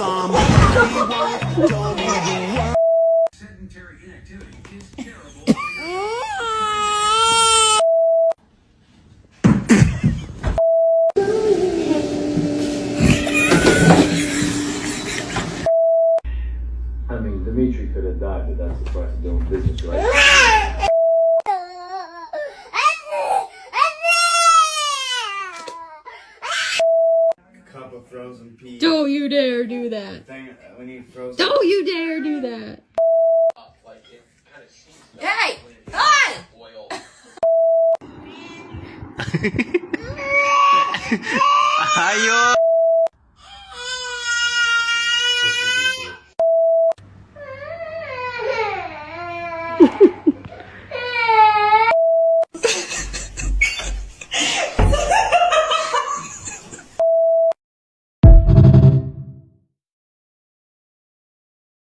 some. Sedentary inactivity is terrible. I mean, Dimitri could have died, but that's the price of doing business, right? Cup of frozen peas. Don't you dare do that. We need frozen. Don't you dare do that. Hey! Hi! Ayo!